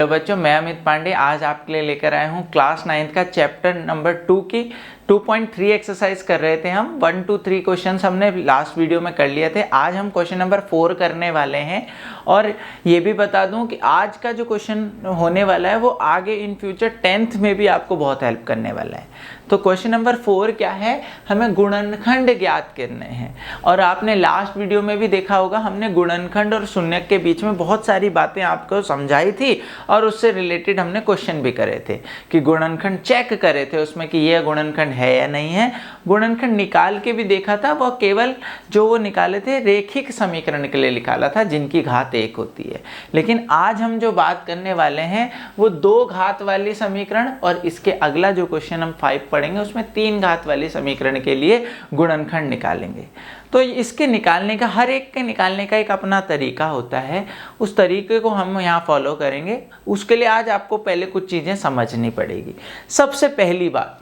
तो बच्चों, मैं अमित पांडे आज आपके लिए लेकर आया हूँ क्लास 9th का चैप्टर नंबर 2 की 2.3 एक्सरसाइज कर रहे थे हम। 1 2 3 क्वेश्चन हमने लास्ट वीडियो में कर लिए थे। आज हम क्वेश्चन नंबर 4 करने वाले हैं। और ये भी बता दूं कि आज का जो क्वेश्चन होने वाला है वो आगे इन फ्यूचर 10th में भी आपको बहुत हेल्प करने वाला है। तो क्वेश्चन नंबर 4 क्या है, हमें गुणनखंड ज्ञात करने हैं। और आपने लास्ट वीडियो में भी देखा होगा, हमने गुणनखंड और शून्यक के बीच में बहुत सारी बातें आपको समझाई थी और उससे रिलेटेड हमने क्वेश्चन भी करे थे कि गुणनखंड चेक करे थे उसमें कि यह गुणनखंड है या नहीं है। गुणनखंड निकाल के भी देखा था, वह केवल जो वो निकाले थे रेखिक समीकरण के लिए निकाला था जिनकी घात 1 होती है। लेकिन आज हम जो बात करने वाले हैं वो 2 घात वाली समीकरण, और इसके अगला जो क्वेश्चन हम 5 पढ़ेंगे उसमें 3 घात वाली समीकरण के लिए गुणनखंड निकालेंगे। तो इसके निकालने का, हर एक के निकालने का एक अपना तरीका होता है, उस तरीके को हम यहाँ फॉलो करेंगे। उसके लिए आज आपको पहले कुछ चीज़ें समझनी पड़ेगी। सबसे पहली बात,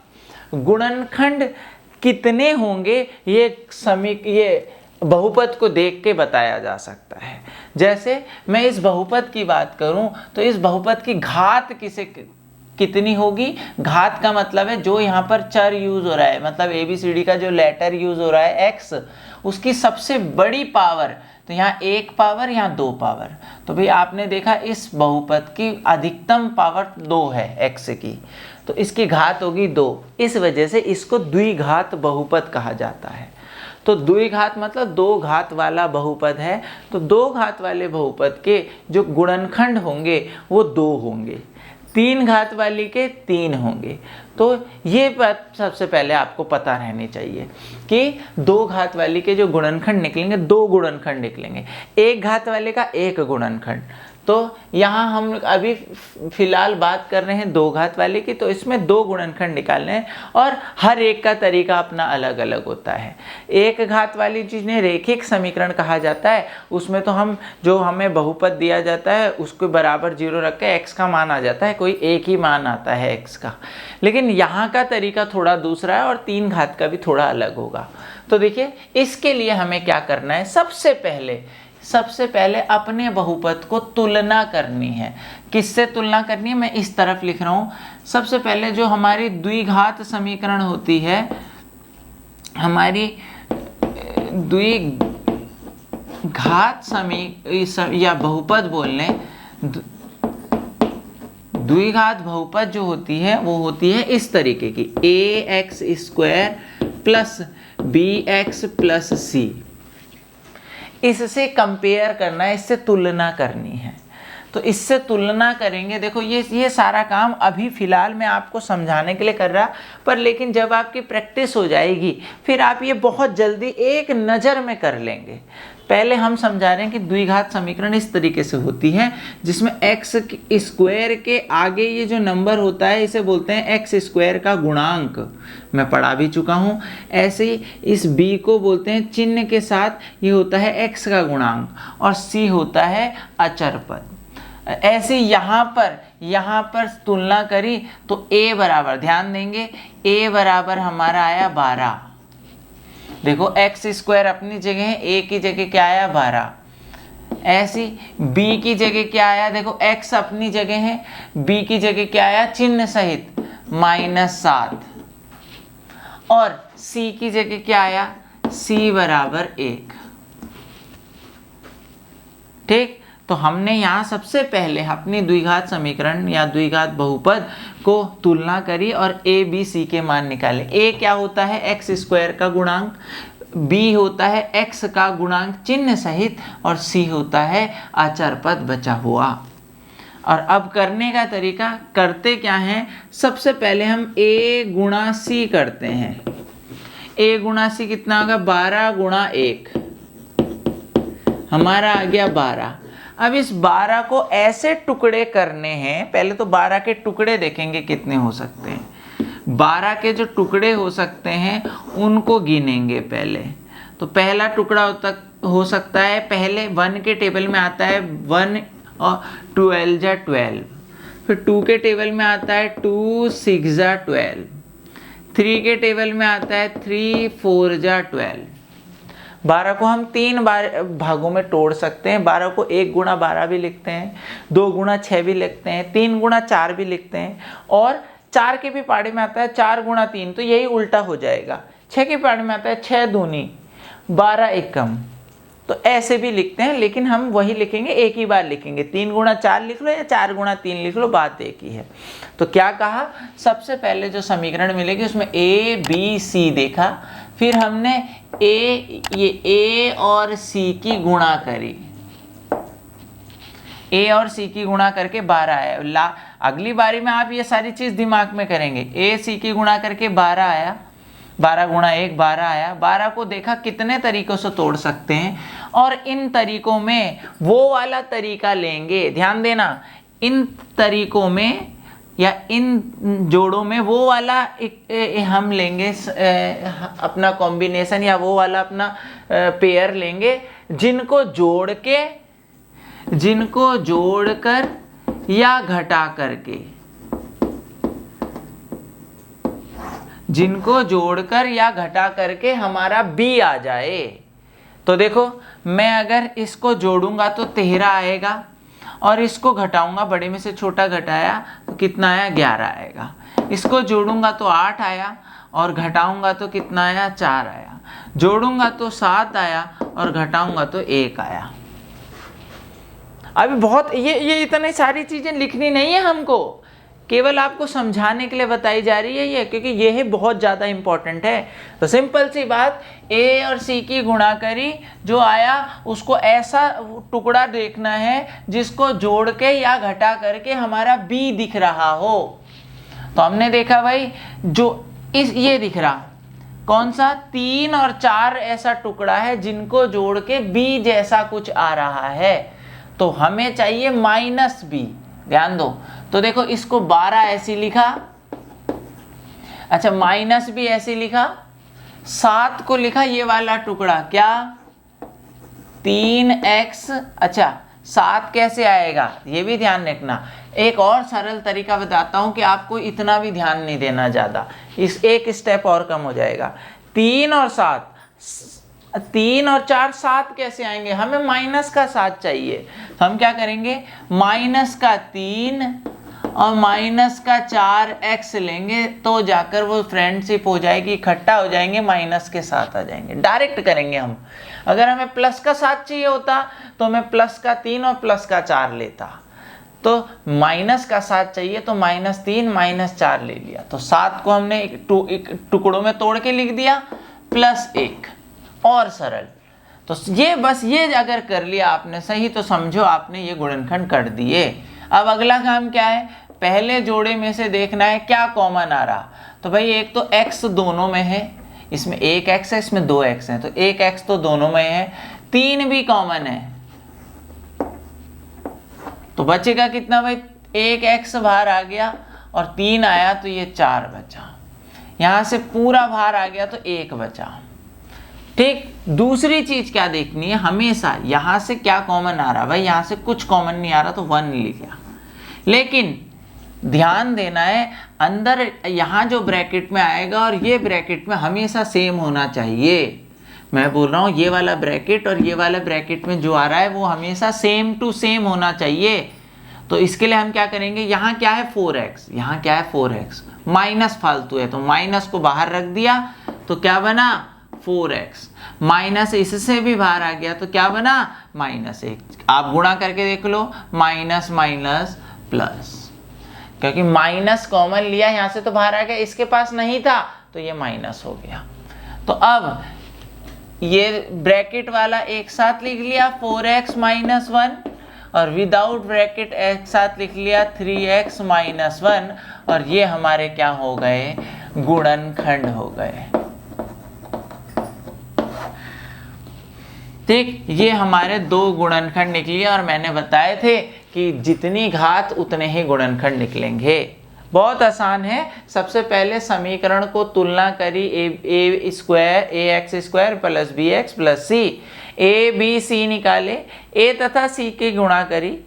गुणनखंड कितने होंगे ये बहुपद को देख के बताया जा सकता है। जैसे मैं इस बहुपद की बात करूं तो इस बहुपद की घात कितनी होगी। घात का मतलब है जो यहाँ पर चर यूज हो रहा है, मतलब ABCD का जो लेटर यूज हो रहा है x, उसकी सबसे बड़ी पावर, तो यहाँ 1 पावर, यहाँ 2 पावर। तो भाई आपने देखा इस बहुपद की अधिकतम पावर 2 है x की, तो इसकी घात होगी 2। इस वजह से इसको द्विघात बहुपद कहा जाता है। तो द्विघात मतलब 2 घात वाला बहुपद है। तो 2 घात वाले बहुपद के जो गुणनखंड होंगे वो 2 होंगे, 3 घात वाली के 3 होंगे। तो ये बात सबसे पहले आपको पता रहनी चाहिए कि 2 घात वाली के जो गुणनखंड निकलेंगे, 2 गुणनखंड निकलेंगे। 1 घात वाले का 1 गुणनखंड। तो यहाँ हम अभी फिलहाल बात कर रहे हैं 2 घात वाले की, तो इसमें 2 गुणनखंड निकालने हैं और हर एक का तरीका अपना अलग अलग होता है। 1 घात वाली जिन्हें रेखिक समीकरण कहा जाता है, उसमें तो हमें बहुपद दिया जाता है उसको बराबर 0 रख के x का मान आ जाता है, कोई एक ही मान आता है x का। लेकिन यहाँ का तरीका थोड़ा दूसरा है और 3 घात का भी थोड़ा अलग होगा। तो देखिए, इसके लिए हमें क्या करना है, सबसे पहले अपने बहुपद को तुलना करनी है। किससे तुलना करनी है, मैं इस तरफ लिख रहा हूँ। सबसे पहले जो हमारी द्विघात समीकरण होती है, हमारी द्विघात या बहुपद बोल लें, द्विघात बहुपद जो होती है वो होती है इस तरीके की, ax² plus bx plus c। इससे कंपेयर करना है, इससे तुलना करनी है। तो इससे तुलना करेंगे। देखो ये सारा काम अभी फ़िलहाल मैं आपको समझाने के लिए कर रहा, पर लेकिन जब आपकी प्रैक्टिस हो जाएगी फिर आप ये बहुत जल्दी एक नज़र में कर लेंगे। पहले हम समझा रहे हैं कि द्विघात समीकरण इस तरीके से होती है जिसमें x² के आगे ये जो नंबर होता है इसे बोलते हैं x² का गुणांक, मैं पढ़ा भी चुका हूँ। ऐसे ही इस b को बोलते हैं चिन्ह के साथ, ये होता है x का गुणांक, और c होता है अचर पद। ऐसे यहाँ पर तुलना करी तो a बराबर, ध्यान देंगे, a बराबर हमारा आया 12। देखो x² अपनी जगह है, a की जगह क्या आया 12। ऐसी b की जगह क्या आया, देखो x अपनी जगह है, b की जगह क्या आया चिन्ह सहित -7, और c की जगह क्या आया, c बराबर 1। ठीक, तो हमने यहाँ सबसे पहले अपनी द्विघात समीकरण या द्विघात बहुपद को तुलना करी और a b c के मान निकाले। a क्या होता है, x² का गुणांक, b होता है x का गुणांक चिन्ह सहित, और c होता है अचर पद बचा हुआ। और अब करने का तरीका, करते क्या है, सबसे पहले हम a गुणा c करते हैं। a गुणा c कितना होगा, 12 गुणा 1, हमारा आ गया 12। अब इस 12 को ऐसे टुकड़े करने हैं, पहले तो 12 के टुकड़े देखेंगे कितने हो सकते हैं। 12 के जो टुकड़े हो सकते हैं उनको गिनेंगे पहले। तो पहला टुकड़ा हो सकता है, पहले 1 के टेबल में आता है 1 और 12 जा 12, फिर 2 के टेबल में आता है 2 6 जा 12, 3 के टेबल में आता है 3 4 जा 12, 12 को हम 3 भागों में तोड़ सकते हैं। 12 को 1 गुणा 12 भी लिखते हैं, 2 गुणा 6 भी लिखते हैं, 3 गुणा 4 भी लिखते हैं, और 4 के भी पाढ़े में आता है 4 गुणा 3, तो यही उल्टा हो जाएगा। 6 के पाढ़े में आता है 6 दूनी 12 एकम, तो ऐसे भी लिखते हैं, लेकिन हम वही लिखेंगे, एक ही बार लिखेंगे। 3 गुणा 4 लिख लो या 4 गुणा 3 लिख लो, बात एक ही है। तो क्या कहा, सबसे पहले जो समीकरण मिलेगी उसमें ए बी सी देखा, फिर हमने ए और सी की गुणा करी, ए और सी की गुणा करके 12 आया। अगली बारी में आप ये सारी चीज दिमाग में करेंगे। ए सी की गुणा करके 12 आया, 12 गुणा 1 12 आया। 12 को देखा कितने तरीकों से तोड़ सकते हैं, और इन तरीकों में वो वाला तरीका लेंगे, ध्यान देना, इन तरीकों में या इन जोड़ों में वो वाला हम लेंगे अपना कॉम्बिनेशन, या वो वाला अपना पेयर लेंगे जिनको जोड़कर या घटा करके, जिनको जोड़कर या घटा करके हमारा b आ जाए। तो देखो, मैं अगर इसको जोड़ूंगा तो 13 आएगा, और इसको घटाऊंगा, बड़े में से छोटा घटाया तो कितना आया, 11 आएगा। इसको जोड़ूंगा तो 8 आया, और घटाऊंगा तो कितना आया, 4 आया। जोड़ूंगा तो 7 आया, और घटाऊंगा तो 1 आया। अभी बहुत ये इतनी सारी चीजें लिखनी नहीं है हमको, केवल आपको समझाने के लिए बताई जा रही है ये, क्योंकि ये है बहुत ज़्यादा इंपॉर्टेंट है। तो सिंपल सी बात, ए और सी की गुणा करी, जो आया उसको ऐसा टुकड़ा देखना है जिसको जोड़ के या घटा करके हमारा बी दिख रहा हो। तो हमने देखा भाई, जो ये दिख रहा कौन सा, 3 और 4 ऐसा टुकड़ा है जिनको जोड़ के बी जैसा कुछ आ रहा है। तो हमें चाहिए माइनस बी, ध्यान दो। तो देखो, इसको 12 ऐसी लिखा, अच्छा माइनस भी ऐसे लिखा, 7 को लिखा ये वाला टुकड़ा, क्या 3x। अच्छा 7 कैसे आएगा ये भी ध्यान रखना। एक और सरल तरीका बताता हूं कि आपको इतना भी ध्यान नहीं देना ज़्यादा, इस एक स्टेप और कम हो जाएगा। 3 और 7, 3 और 4 7 कैसे आएंगे, हमें माइनस का 7 चाहिए। तो हम क्या करेंगे, माइनस का 3 और माइनस का 4x लेंगे, तो जाकर वो फ्रेंडशिप हो जाएगी, इकट्ठा हो जाएंगे, माइनस के 7 आ जाएंगे। डायरेक्ट करेंगे हम। अगर हमें प्लस का 7 चाहिए होता तो मैं प्लस का 3 और प्लस का 4 लेता, तो माइनस का 7 चाहिए तो -3 -4 ले लिया। तो 7 को हमने एक टुकड़ों में तोड़ के लिख दिया, +1, और सरल। तो ये बस ये अगर कर लिया आपने सही, तो समझो आपने ये गुणनखंड कर दिए। अब अगला काम क्या है, पहले जोड़े में से देखना है क्या कॉमन आ रहा। तो भाई एक तो x दोनों में है, इसमें 1x है, इसमें 2x है, तो 1x तो दोनों में है, 3 भी कॉमन है, तो बचेगा कितना भाई, 1x बाहर आ गया और 3 आया, तो ये 4 बचा। यहाँ से पूरा बाहर आ गया तो 1 बचा। ठीक, दूसरी चीज क्या देखनी है, हमेशा यहां से क्या कॉमन आ रहा, भाई यहां से कुछ कॉमन नहीं आ रहा तो 1 लिख लिया, लेकिन ध्यान देना है अंदर यहां जो ब्रैकेट में आएगा और ये ब्रैकेट में हमेशा सेम होना चाहिए। मैं बोल रहा हूं ये वाला ब्रैकेट और ये वाला ब्रैकेट में जो आ रहा है वो हमेशा सेम टू सेम होना चाहिए। तो इसके लिए हम क्या करेंगे, यहाँ क्या है 4x, यहाँ क्या है 4x, माइनस फालतू है तो माइनस को बाहर रख दिया, तो क्या बना 4x, माइनस इससे भी बाहर आ गया तो क्या बना -1। आप गुणा करके देख लो, माइनस माइनस प्लस, क्योंकि माइनस कॉमन लिया यहाँ से तो बाहर आ गया, इसके पास नहीं था तो ये माइनस हो गया। तो अब ये ब्रैकेट वाला एक साथ लिख लिया 4x - 1, और विदाउट ब्रैकेट एक साथ लिख लिया 3x - 1, और ये हमारे क्या हो गए, गुणनखंड हो गए। ठीक, ये हमारे 2 गुणनखंड निकले, और मैंने बताए थे कि जितनी घात उतने ही गुणनखंड निकलेंगे। बहुत आसान है। सबसे पहले समीकरण को तुलना करी, ax² + bx + c, a b c निकाले, a तथा c की गुणा करी,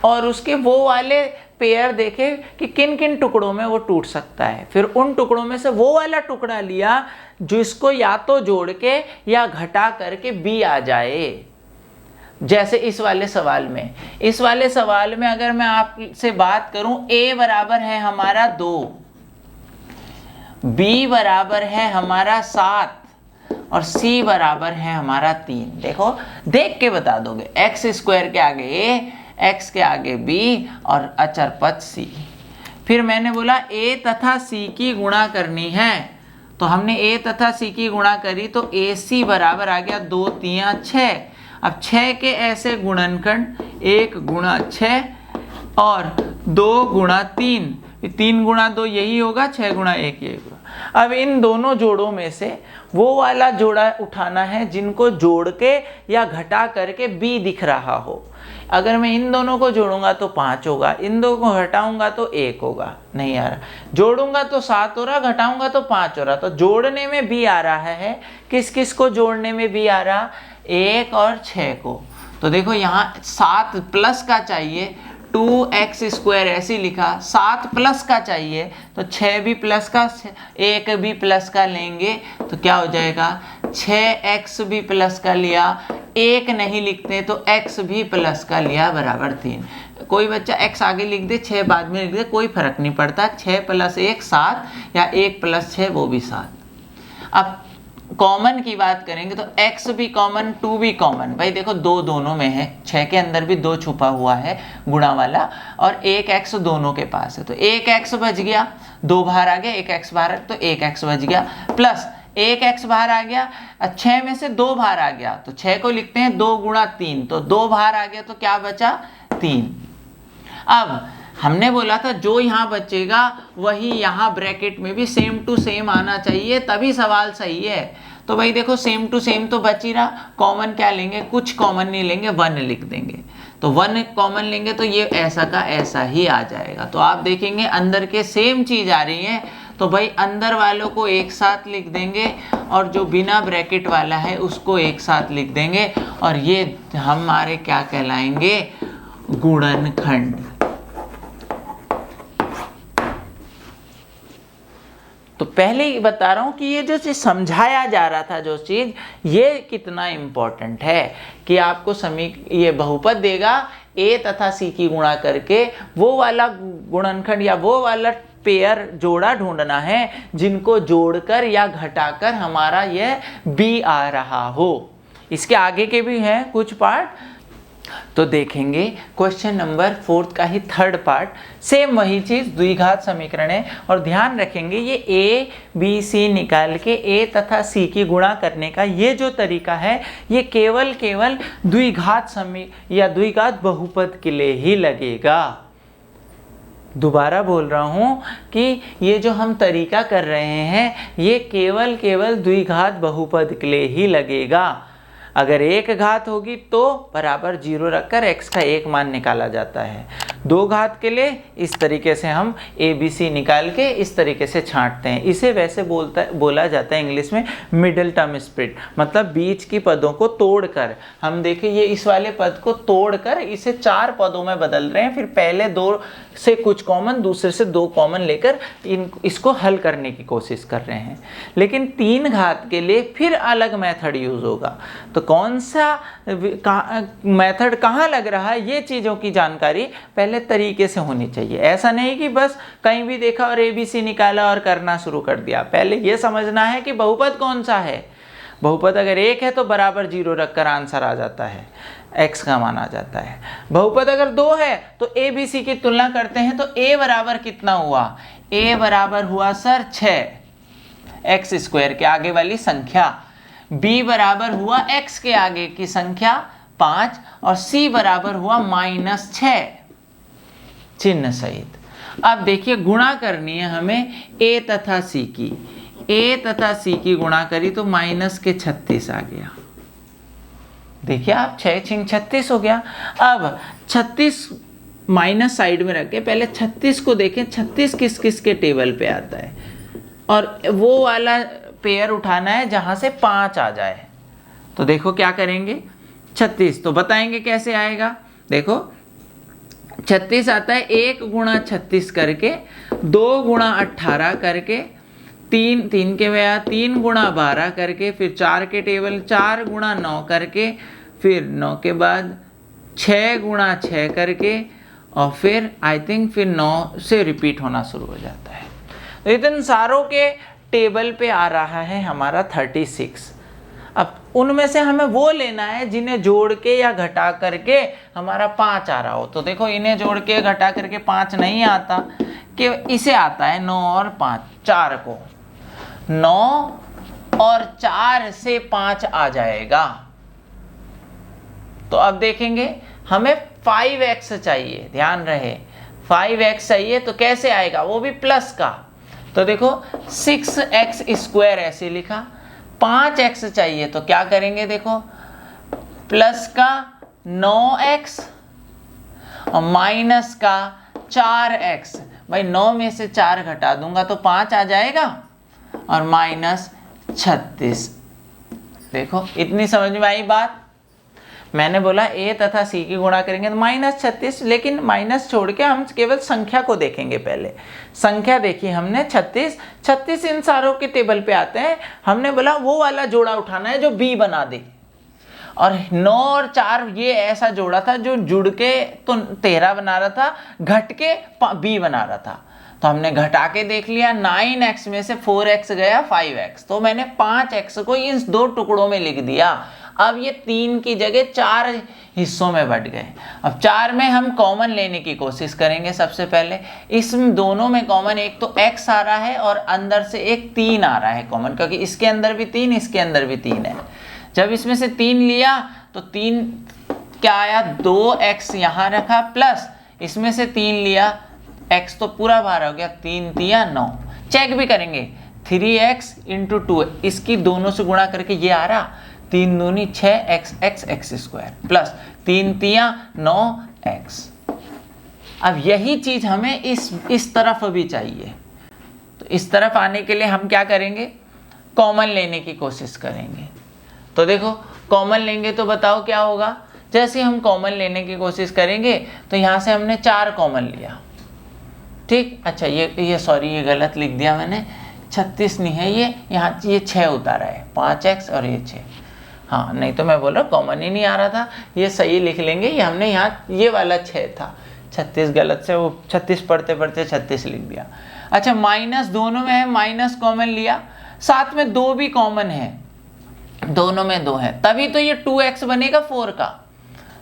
और उसके वो वाले पेयर देखे कि किन किन टुकड़ों में वो टूट सकता है, फिर उन टुकड़ों में से वो वाला टुकड़ा लिया जिसको या तो जोड़ के या घटा करके बी आ जाए। जैसे इस वाले सवाल में अगर मैं आपसे बात करूं, a बराबर है हमारा 2, b बराबर है हमारा 7 और c बराबर है हमारा 3। देखो देख के बता दोगे, x स्क्वायर के आगे a, x के आगे b और अचर पद c। फिर मैंने बोला a तथा c की गुणा करनी है, तो हमने a तथा c की गुणा करी तो ac बराबर आ गया 2 3 6। अब 6 के ऐसे गुणनखंड 1 गुणा 6 और 2 गुणा 3, 3 गुणा 2 यही होगा, 6 गुणा 1 यही होगा। अब इन दोनों जोड़ों में से वो वाला जोड़ा उठाना है जिनको जोड़ के या घटा करके b दिख रहा हो। अगर मैं इन दोनों को जोड़ूंगा तो 5 होगा, इन दोनों को घटाऊंगा तो 1 होगा, नहीं आ रहा। जोड़ूंगा तो 7 हो रहा, घटाऊंगा तो 5 हो रहा। तो जोड़ने में b आ रहा है, किस किस को जोड़ने में b आ रहा, 1 और 6 को। तो देखो यहाँ 7 प्लस का चाहिए, 2x स्क्वायर ऐसे लिखा, 7 प्लस का चाहिए तो 6 भी प्लस का, 1 भी प्लस का लेंगे तो क्या हो जाएगा, 6x भी प्लस का लिया, 1 नहीं लिखते तो x भी प्लस का लिया बराबर 3। कोई बच्चा x आगे लिख दे, 6 बाद में लिख दे, कोई फर्क नहीं पड़ता। 6 प्लस 1 7 या 1 प्लस 6 वो भी 7। अब कॉमन की बात करेंगे तो x भी कॉमन, 2 भी कॉमन। भाई देखो 2 दोनों में है, 6 के अंदर भी 2 छुपा हुआ है गुणा वाला, और 1x दोनों के पास है तो 1x बच गया, 2 बाहर आ गया, 1x बाहर तो 1x बच गया, प्लस 1x बाहर आ गया, 6 में से 2 बाहर आ गया तो 6 को लिखते हैं 2 गुणा 3, तो 2 बाहर आ गया तो क्या बचा, 3। अब हमने बोला था जो यहाँ बचेगा वही यहाँ ब्रैकेट में भी सेम टू सेम आना चाहिए, तभी सवाल सही है। तो भाई देखो सेम टू सेम तो बच ही रहा, कॉमन क्या लेंगे, कुछ कॉमन नहीं लेंगे, 1 लिख देंगे। तो 1 कॉमन लेंगे तो ये ऐसा का ऐसा ही आ जाएगा। तो आप देखेंगे अंदर के सेम चीज आ रही है, तो भाई अंदर वालों को एक साथ लिख देंगे और जो बिना ब्रैकेट वाला है उसको एक साथ लिख देंगे, और ये हमारे क्या कहलाएंगे, गुणनखंड। तो पहले ही बता रहा हूं कि ये जो चीज समझाया जा रहा था, जो चीज, ये कितना इंपॉर्टेंट है कि आपको ये बहुपद देगा a तथा c की गुणा करके वो वाला गुणनखंड या वो वाला पेयर जोड़ा ढूंढना है जिनको जोड़कर या घटाकर हमारा ये b आ रहा हो। इसके आगे के भी हैं कुछ पार्ट, तो देखेंगे क्वेश्चन नंबर 4 का ही 3rd पार्ट। सेम वही चीज, द्विघात समीकरण है, और ध्यान रखेंगे ये a b c निकाल के a तथा c की गुणा करने का ये जो तरीका है ये केवल द्विघात या द्विघात बहुपद के लिए ही लगेगा। दोबारा बोल रहा हूं कि ये जो हम तरीका कर रहे हैं ये केवल द्विघात बहुपद के लिए ही लगेगा। अगर 1 घात होगी तो बराबर 0 रखकर x का 1 मान निकाला जाता है। 2 घात के लिए इस तरीके से हम a b c निकाल के इस तरीके से छांटते हैं। इसे वैसे बोला जाता है इंग्लिश में मिडिल टर्म स्प्लिट, मतलब बीच की पदों को तोड़कर। हम देखें ये इस वाले पद को तोड़कर इसे 4 पदों में बदल रहे हैं, फिर पहले 2 से कुछ कॉमन, दूसरे से 2 कॉमन लेकर इसको हल करने की कोशिश कर रहे हैं। लेकिन 3 घात के लिए फिर अलग मेथड यूज होगा। तो कौन सा मेथड कहाँ लग रहा है, ये चीज़ों की जानकारी पहले तरीके से होनी चाहिए। ऐसा नहीं कि बस कहीं भी देखा और ABC निकाला और करना शुरू कर दिया। पहले ये समझना है कि बहुपद कौन सा है। बहुपद अगर 1 है तो बराबर 0 रखकर आंसर आ जाता है, x का मान आ जाता है। बहुपद अगर 2 है तो ABC की तुलना करते हैं तो a बराबर कितना हुआ, a बराबर हुआ सर 6 x स्क्वायर के आगे वाली संख्या, b बराबर हुआ x के आगे की संख्या 5 और c बराबर हुआ -6 चिन्ह सहित। अब देखिए गुणा करनी है हमें a तथा c की, a तथा c की गुणा करी तो -36 आ गया। देखिए आप 6 36 हो गया। अब 36 माइनस साइड में रख के पहले 36 को देखें, 36 किस किस के टेबल पे आता है, और वो वाला पेयर उठाना है जहां से 5 आ जाए। तो देखो क्या करेंगे, 36 तो बताएंगे कैसे आएगा। देखो 36 आता है 1 गुणा 36 करके, 2 गुणा 18 करके, 3 के भैया 3 गुणा 12 करके, फिर 4 के टेबल 4 गुणा 9 करके, फिर 9 के बाद 6 गुणा 6 करके, और फिर आई थिंक फिर 9 से रिपीट होना शुरू हो जाता है। तो इतने सारों के टेबल पे आ रहा है हमारा 36। अब उनमें से हमें वो लेना है जिन्हें जोड़ के या घटा करके हमारा 5 आ रहा हो। तो देखो इन्हें जोड़ के घटा करके 5 नहीं आता, कि इसे आता है 9 और 5, 4 को 9 और 4 से 5 आ जाएगा। तो अब देखेंगे हमें 5x चाहिए, ध्यान रहे 5x चाहिए, तो कैसे आएगा, वो भी प्लस का। तो देखो 6x² ऐसे लिखा, 5x चाहिए तो क्या करेंगे, देखो प्लस का 9x और माइनस का 4x। भाई 9 में से 4 घटा दूंगा तो 5 आ जाएगा, और माइनस 36। देखो इतनी समझ में आई बात। मैंने बोला a तथा c की गुणा करेंगे तो माइनस 36, लेकिन माइनस छोड़ के हम केवल संख्या को देखेंगे। पहले संख्या देखी हमने 36 इन सारों के टेबल पे आते हैं। हमने बोला वो वाला जोड़ा उठाना है जो b बना दे, और 9 और 4 ये ऐसा जोड़ा था जो जुड़ के तो 13 बना रहा था, घट के b बना रहा था। तो हमने घटा के देख लिया, 9x में से 4x गया 5x, तो मैंने 5x को इन 2 टुकड़ों में लिख दिया। अब ये 3 की जगह 4 हिस्सों में बट गए। अब 4 में हम कॉमन लेने की कोशिश करेंगे। सबसे पहले इस दोनों में कॉमन एक तो x आ रहा है और अंदर से एक 3 आ रहा है कॉमन, क्योंकि इसके अंदर भी 3 इसके अंदर भी 3 है। जब इसमें से 3 लिया तो 3 क्या आया, 2x यहाँ रखा, प्लस इसमें से 3 लिया, x तो पूरा बाहर हो गया, 3 3 9। चेक भी करेंगे, 3x × 2, इसकी दोनों से गुणा करके ये आ रहा, 3 दूनी 6x² प्लस 3 3 9x। अब यही चीज हमें इस तरफ भी चाहिए। तो इस तरफ आने के लिए हम क्या करेंगे, कॉमन लेने की कोशिश करेंगे। तो देखो कॉमन लेंगे तो बताओ क्या होगा। जैसे हम कॉमन लेने की कोशिश करेंगे तो यहाँ से हमने 4 कॉमन लिया, ठीक। अच्छा ये सॉरी ये गलत लिख दिया मैंने, 36 नहीं है ये, यहाँ ये 6 उतारा है, 5x और ये 6। हाँ नहीं तो मैं बोल रहा कॉमन ही नहीं आ रहा था, ये सही लिख लेंगे। ये हमने यहाँ ये वाला 6 था, 36 गलत से वो 36 पढ़ते पढ़ते 36 लिख दिया। अच्छा माइनस दोनों में है, माइनस कॉमन लिया, साथ में 2 भी कॉमन है, दोनों में 2 है, तभी तो ये 2x बनेगा 4 का।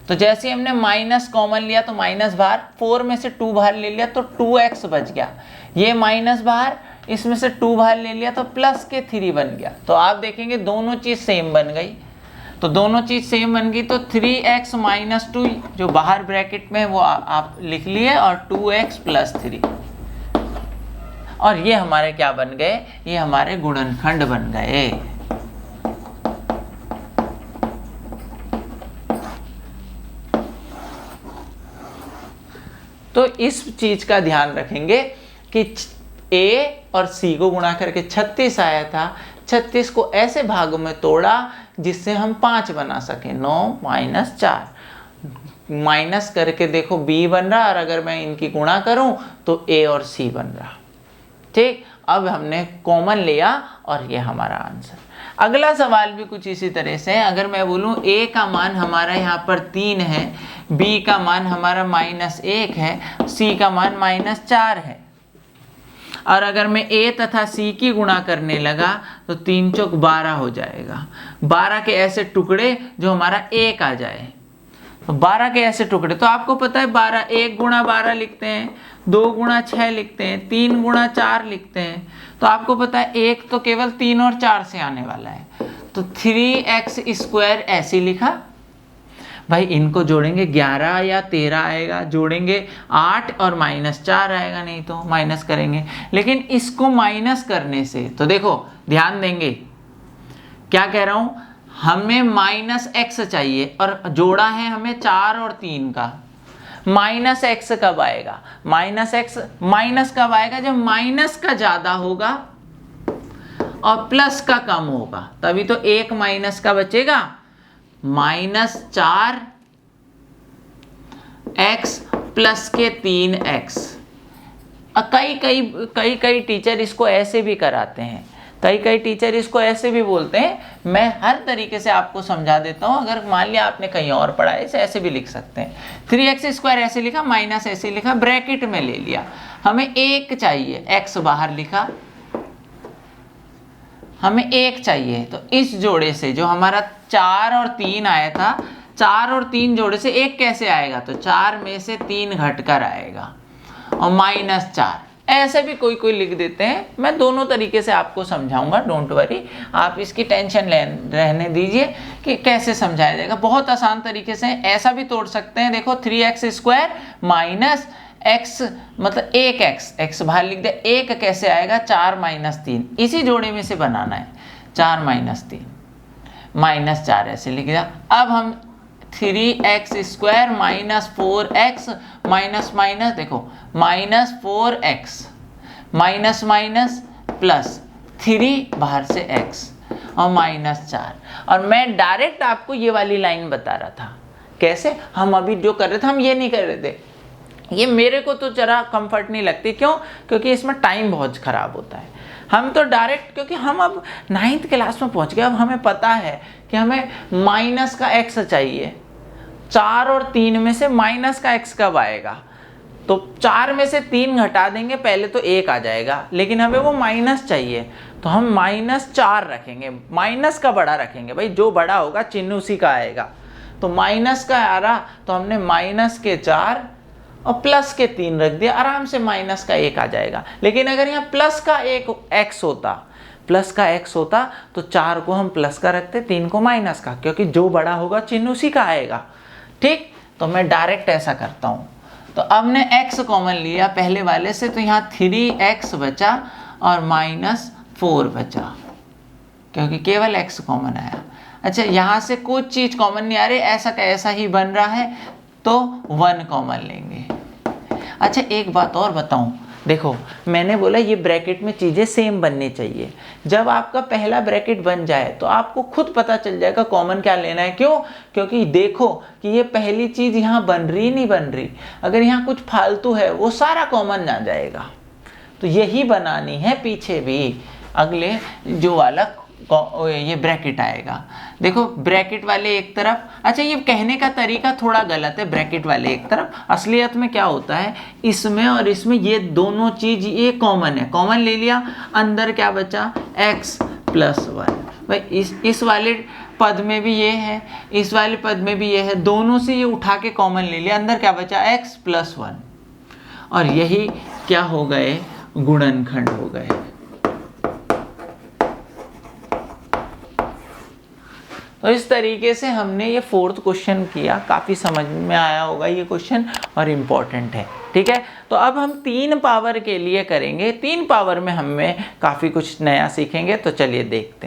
तो जैसे हमने माइनस कॉमन लिया तो माइनस बाहर, 4 में से 2 बाहर ले लिया तो 2x बच गया, ये माइनस बाहर, इसमें से 2 बाहर ले लिया तो प्लस के 3 बन गया। तो आप देखेंगे दोनों चीज़ सेम बन गई। तो दोनों चीज़ सेम बन गई तो 3x - 2 जो बाहर ब्रैकेट में है वो आप लिख लिए, और 2x + 3, और ये हमारे क्या बन गए, ये हमारे गुणनखंड बन गए। तो इस चीज का ध्यान रखेंगे कि a और c को गुणा करके 36 आया था, 36 को ऐसे भागों में तोड़ा जिससे हम 5 बना सके। 9 - 4 माइनस करके देखो b बन रहा, और अगर मैं इनकी गुणा करूं तो a और c बन रहा, ठीक। अब हमने कॉमन लिया और ये हमारा आंसर। अगला सवाल भी कुछ इसी तरह से है। अगर मैं बोलूं a का मान हमारा यहाँ पर 3 है, b का मान हमारा -1 है, c का मान -4 है, और अगर मैं a तथा c की गुणा करने लगा तो 3 चौक 12 हो जाएगा। 12 के ऐसे टुकड़े जो हमारा 1 आ जाए, तो 12 के ऐसे टुकड़े, तो आपको पता है 12 1 × 12 लिखते हैं, 2 × 6 लिखते हैं, 3 × 4 लिखते हैं। तो आपको पता है 1 तो केवल 3 और 4 से आने वाला है, तो 3x² ऐसे लिखा। भाई इनको जोड़ेंगे 11 या 13 आएगा, जोड़ेंगे 8 और -4 आएगा, नहीं तो माइनस करेंगे। लेकिन इसको माइनस करने से, तो देखो ध्यान देंगे क्या कह रहा हूँ, हमें -x चाहिए और जोड़ा है हमें 4 और 3 का। -x कब आएगा, माइनस कब आएगा, जब माइनस का ज्यादा होगा और प्लस का कम होगा, तभी तो एक माइनस का बचेगा। -4x प्लस के 3x। कई टीचर इसको ऐसे भी कराते हैं, कई टीचर इसको ऐसे भी बोलते हैं। मैं हर तरीके से आपको समझा देता हूँ। अगर मान लिया आपने कहीं और पढ़ा है, इसे ऐसे भी लिख सकते हैं। 3x² ऐसे लिखा, माइनस ऐसे लिखा, ब्रैकेट में ले लिया। हमें 1 चाहिए, x बाहर लिखा, हमें 1 चाहिए। तो इस जोड़े से जो हमारा 4 और 3 आया था, 4 और 3 जोड़े से 1 कैसे आएगा? तो 4 में से 3 घटकर आएगा, और -4 ऐसे भी कोई लिख देते हैं। मैं दोनों तरीके से आपको समझाऊंगा, डोंट वरी, आप इसकी टेंशन रहने दीजिए कि कैसे समझाया जाएगा। बहुत आसान तरीके से ऐसा भी तोड़ सकते हैं। देखो 3x² माइनस x मतलब 1x, x बाहर लिख दिया, 1 कैसे आएगा? 4 - 3, इसी जोड़े में से बनाना है। 4 - 3 -4 ऐसे लिख दिया। अब हम 3x² minus 4x minus minus, देखो -4x माइनस माइनस प्लस 3 बाहर से x और -4। और मैं डायरेक्ट आपको ये वाली लाइन बता रहा था। कैसे? हम अभी जो कर रहे थे, हम ये नहीं कर रहे थे। ये मेरे को तो जरा कंफर्ट नहीं लगती। क्यों? क्योंकि इसमें टाइम बहुत ख़राब होता है। हम तो डायरेक्ट, क्योंकि हम अब 9th क्लास में पहुंच गए, अब हमें पता है कि हमें माइनस का x चाहिए। 4 और 3 में से माइनस का x कब आएगा? तो 4 में से 3 घटा देंगे, पहले तो 1 आ जाएगा, लेकिन हमें वो माइनस चाहिए, तो हम -4 रखेंगे। माइनस का बड़ा रखेंगे भाई, जो बड़ा होगा चिन्ह उसी का आएगा। तो माइनस का आ रहा, तो हमने -4 और प्लस के 3 रख दिया, आराम से -1 आ जाएगा। लेकिन अगर यहाँ प्लस का x होता तो 4 को हम प्लस का रखते, 3 को माइनस का, क्योंकि जो बड़ा होगा चिन्ह उसी का आएगा। ठीक, तो मैं डायरेक्ट ऐसा करता हूँ। तो अब ने x कॉमन लिया पहले वाले से, तो यहाँ 3x बचा और -4 बचा, क्योंकि केवल x कॉमन आया। अच्छा, यहाँ से कुछ चीज़ कॉमन नहीं आ रही, ऐसा का ऐसा ही बन रहा है, तो 1 कॉमन लेंगे। अच्छा, एक बात और बताऊं, देखो मैंने बोला ये ब्रैकेट में चीज़ें सेम बननी चाहिए। जब आपका पहला ब्रैकेट बन जाए तो आपको खुद पता चल जाएगा कॉमन क्या लेना है। क्यों? क्योंकि देखो कि ये पहली चीज़ यहाँ बन रही नहीं बन रही, अगर यहाँ कुछ फालतू है वो सारा कॉमन आ जाएगा। तो यही बनानी है पीछे भी, अगले जो वाला ये ब्रैकेट आएगा। देखो ब्रैकेट वाले एक तरफ, अच्छा ये कहने का तरीका थोड़ा गलत है, ब्रैकेट वाले एक तरफ। असलियत में क्या होता है, इसमें और इसमें ये दोनों चीज ये कॉमन है, कॉमन ले लिया, अंदर क्या बचा? x + 1। भाई इस वाले पद में भी ये है, इस वाले पद में भी ये है, दोनों से ये उठा के कॉमन ले लिया, अंदर क्या बचा? x + 1। और यही क्या हो गए? गुणनखंड हो गए। तो इस तरीके से हमने ये 4th क्वेश्चन किया। काफ़ी समझ में आया होगा ये क्वेश्चन, और इम्पॉर्टेंट है। ठीक है, तो अब हम 3 पावर के लिए करेंगे। 3 पावर में हमें काफ़ी कुछ नया सीखेंगे, तो चलिए देखते हैं।